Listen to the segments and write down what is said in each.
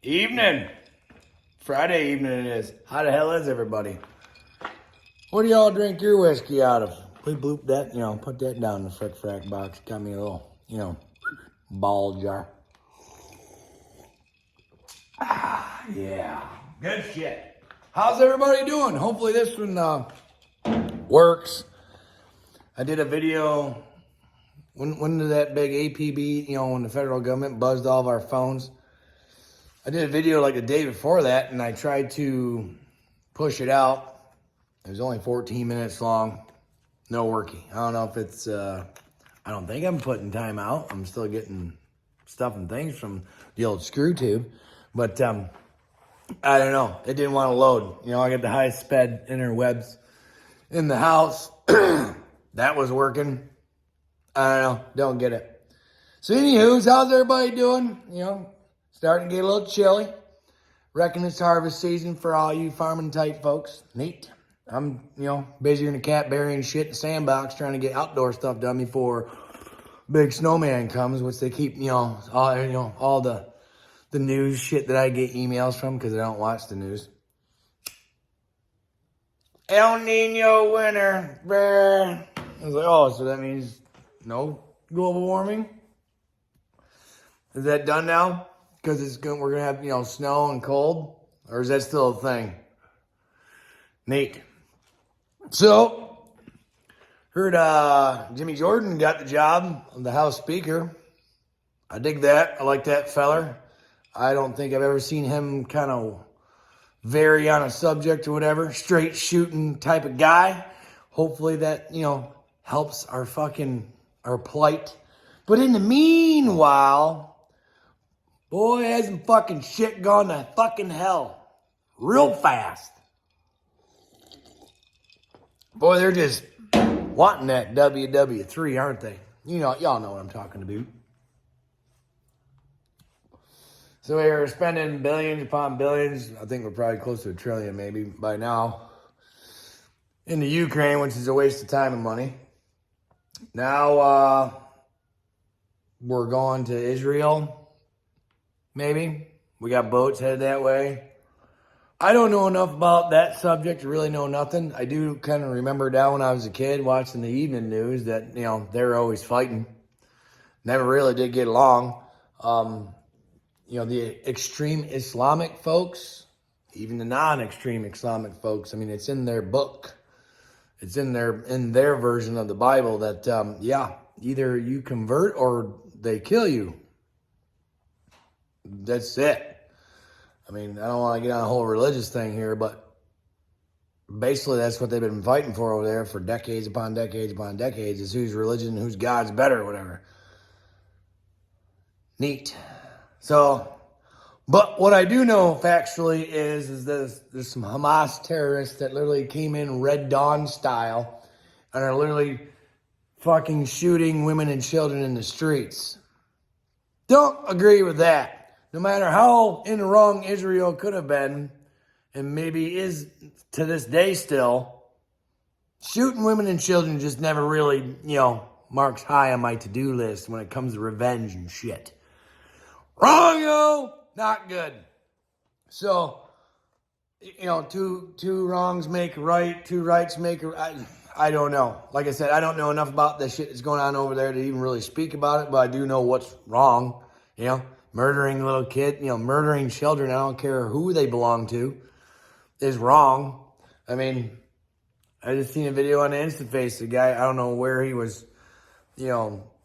Evening. Friday evening it is. How the hell is everybody? What do y'all drink your whiskey out of? Please bloop that, put that down in the frick frack box. Got me a little, ball jar. Yeah. Good shit. How's everybody doing? Hopefully this one works. I did a video. When did that big APB, when the federal government buzzed all of our phones? I did a video like the day before that, and I tried to push it out. It was only 14 minutes long. No working. I don't know if it's, I don't think I'm putting time out. I'm still getting stuff and things from the old screw tube. But I don't know. It didn't want to load. I got the highest sped interwebs in the house. That was working. I don't know. Don't get it. So anywho, how's everybody doing? Starting to get a little chilly. Reckon it's harvest season for all you farming type folks. Neat. I'm, busier than a cat burying shit in the sandbox trying to get outdoor stuff done before big snowman comes, which they keep, all the news shit that I get emails from because I don't watch the news. El Nino winter. Brr. I was like, oh, so that means no global warming? Is that done now? Because we're going to have, snow and cold? Or is that still a thing? Neat. So, heard Jimmy Jordan got the job of the House Speaker. I dig that. I like that feller. I don't think I've ever seen him kind of vary on a subject or whatever. Straight shooting type of guy. Hopefully that, helps our plight. But in the meanwhile, boy, hasn't fucking shit gone to fucking hell real fast. Boy, they're just wanting that WW3, aren't they? Y'all know what I'm talking about. So we're spending billions upon billions. I think we're probably close to $1 trillion maybe by now. In the Ukraine, which is a waste of time and money. Now, we're going to Israel, maybe. We got boats headed that way. I don't know enough about that subject to really know nothing. I do kind of remember down when I was a kid watching the evening news that, they were always fighting. Never really did get along. The extreme Islamic folks, even the non-extreme Islamic folks, it's in their book. It's in their version of the Bible that, either you convert or they kill you. That's it. I don't want to get on a whole religious thing here, but basically that's what they've been fighting for over there for decades upon decades upon decades, is whose religion, whose God's better or whatever. Neat. So, but what I do know factually is there's some Hamas terrorists that literally came in Red Dawn style and are literally fucking shooting women and children in the streets. Don't agree with that. No matter how in the wrong Israel could have been, and maybe is to this day still, shooting women and children just never really, marks high on my to-do list when it comes to revenge and shit. Wrong, yo! Not good. So, two wrongs make a right, two rights make a right. I don't know. Like I said, I don't know enough about the shit that's going on over there to even really speak about it, but I do know what's wrong, Murdering little kids, murdering children, I don't care who they belong to, is wrong. I just seen a video on the InstaFace. The guy, I don't know where he was,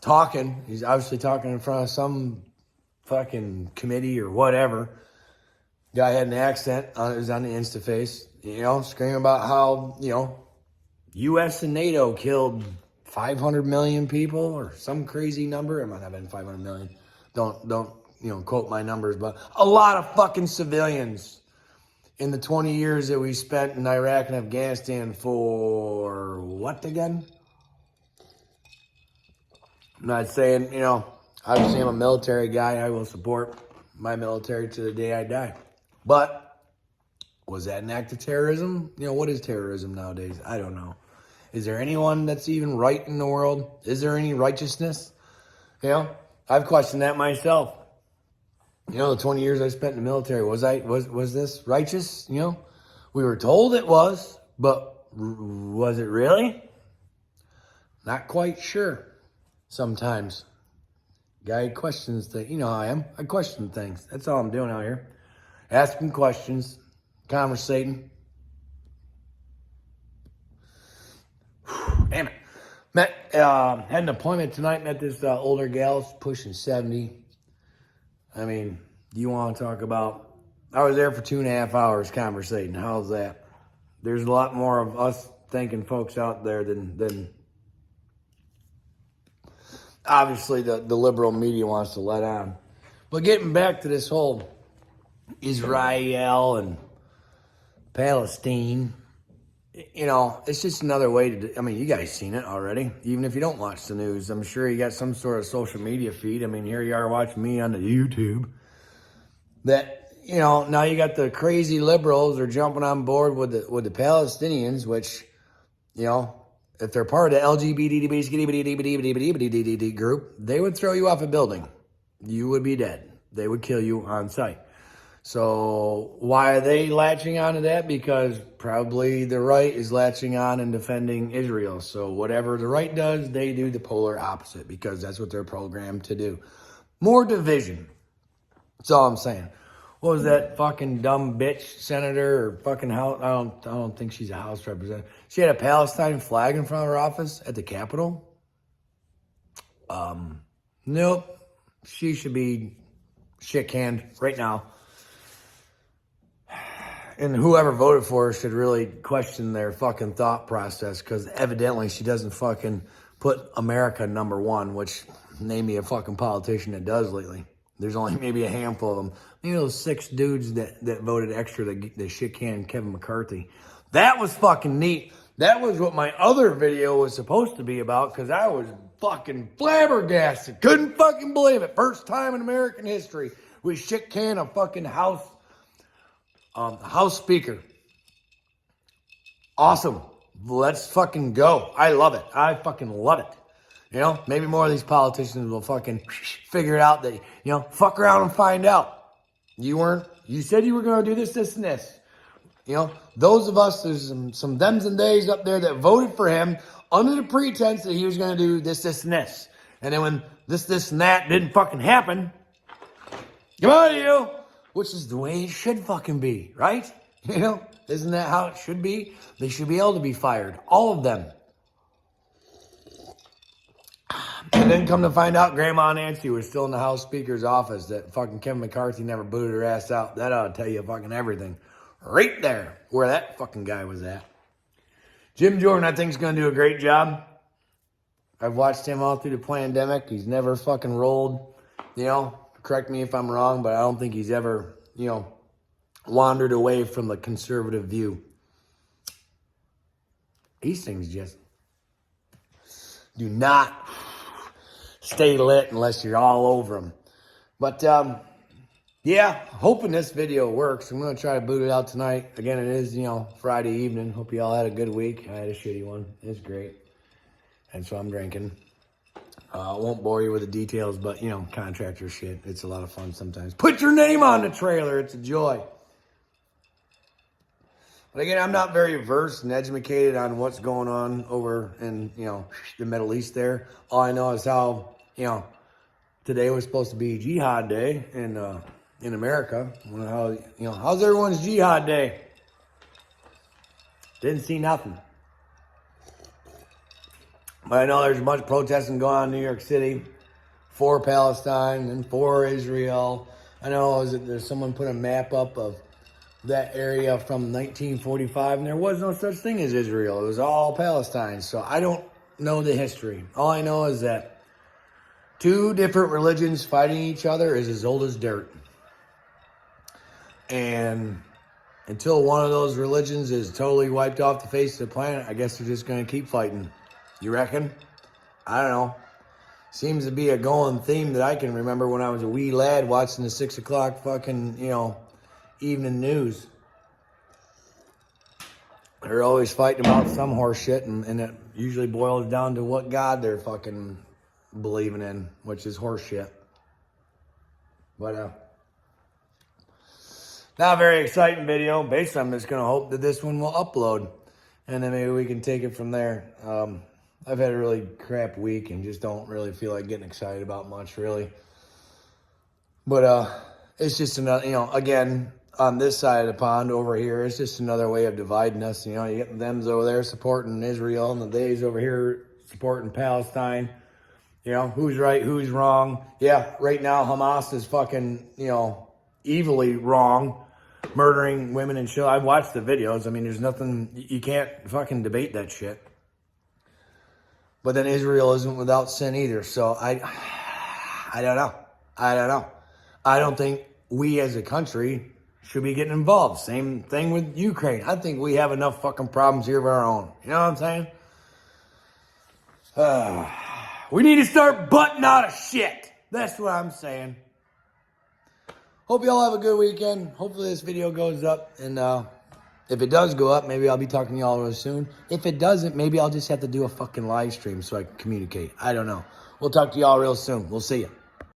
talking. He's obviously talking in front of some fucking committee or whatever. Guy had an accent. It was on the InstaFace, screaming about how, U.S. and NATO killed 500 million people or some crazy number. It might have been 500 million. Don't quote my numbers, but a lot of fucking civilians in the 20 years that we spent in Iraq and Afghanistan for what again? I'm not saying, obviously I'm a military guy. I will support my military to the day I die. But was that an act of terrorism? What is terrorism nowadays? I don't know. Is there anyone that's even right in the world? Is there any righteousness? I've questioned that myself. You know, the 20 years I spent in the military, was this righteous? You know, we were told it was, but was it really? Not quite sure. Sometimes. Guy questions things. You know how I am. I question things. That's all I'm doing out here. Asking questions, conversating. Damn it. Had an appointment tonight, met this older gal, pushing 70. I mean, you want to talk about, I was there for 2.5 hours conversating. How's that? There's a lot more of us thinking folks out there than obviously the liberal media wants to let on. But getting back to this whole Israel and Palestine, you know, it's just another way to, I mean, you guys seen it already. Even if you don't watch the news, I'm sure you got some sort of social media feed. I mean, here you are watching me on the YouTube. That, you know, now you got the crazy liberals are jumping on board with the Palestinians, which, you know, if they're part of the LGBT group, they would throw you off a building. You would be dead. They would kill you on sight. So why are they latching on to that? Because probably the right is latching on and defending Israel. So whatever the right does, they do the polar opposite because that's what they're programmed to do. More division. That's all I'm saying. What was that fucking dumb bitch senator or fucking house? I don't think she's a House representative. She had a Palestine flag in front of her office at the Capitol. Nope. She should be shit canned right now. And whoever voted for her should really question their fucking thought process because evidently she doesn't fucking put America number one, which name me a fucking politician that does lately. There's only maybe a handful of them. You know, those 6 dudes that voted extra the shit can Kevin McCarthy. That was fucking neat. That was what my other video was supposed to be about because I was fucking flabbergasted. Couldn't fucking believe it. First time in American history we shit can a fucking House Speaker. Awesome. Let's fucking go. I love it. I fucking love it. You know, maybe more of these politicians will fucking figure it out that, you know, fuck around and find out. You said you were going to do this, this, and this. You know, those of us, there's some thems and days up there that voted for him under the pretense that he was going to do this, this, and this. And then when this, and that didn't fucking happen, come on, you, which is the way it should fucking be, right? You know, isn't that how it should be? They should be able to be fired. All of them. And then come to find out Grandma Nancy was still in the House Speaker's office, that fucking Kevin McCarthy never booted her ass out. That ought to tell you fucking everything. Right there, where that fucking guy was at. Jim Jordan, I think, is going to do a great job. I've watched him all through the pandemic. He's never fucking rolled. You know, correct me if I'm wrong, but I don't think he's ever, you know, wandered away from the conservative view. These things just do not stay lit unless you're all over them. But, yeah, hoping this video works. I'm going to try to boot it out tonight. Again, it is, you know, Friday evening. Hope you all had a good week. I had a shitty one. It's great. And so I'm drinking. I won't bore you with the details, but, you know, contractor shit. It's a lot of fun sometimes. Put your name on the trailer. It's a joy. But again, I'm not very versed and educated on what's going on over in, you know, the Middle East there. All I know is how, you know, today was supposed to be Jihad Day in America. How, you know, how's everyone's Jihad Day? Didn't see nothing. But I know there's a bunch of protesting going on in New York City for Palestine and for Israel. I know there's someone put a map up of that area from 1945, and there was no such thing as Israel. It was all Palestine. So I don't know the history. All I know is that 2 different religions fighting each other is as old as dirt. And until one of those religions is totally wiped off the face of the planet, I guess they're just going to keep fighting. You reckon? I don't know. Seems to be a going theme that I can remember when I was a wee lad watching the 6 o'clock fucking, you know, evening news. They're always fighting about some horse shit, and it usually boils down to what God they're fucking believing in, which is horse shit. But Not a very exciting video. Basically, I'm just going to hope that this one will upload. And then maybe we can take it from there. I've had a really crap week and just don't really feel like getting excited about much, really. But it's just another, again, on this side of the pond over here, it's just another way of dividing us. You get the thems over there supporting Israel and the theys over here supporting Palestine. Who's right, who's wrong. Yeah, right now Hamas is fucking, evilly wrong, murdering women and children. I've watched the videos. I mean, there's nothing, you can't fucking debate that shit. But then Israel isn't without sin either. So I don't know. I don't think we as a country should be getting involved. Same thing with Ukraine. I think we have enough fucking problems here of our own. You know what I'm saying? We need to start butting out of shit. That's what I'm saying. Hope y'all have a good weekend. Hopefully this video goes up. And if it does go up, maybe I'll be talking to y'all real soon. If it doesn't, maybe I'll just have to do a fucking live stream so I can communicate. I don't know. We'll talk to y'all real soon. We'll see you.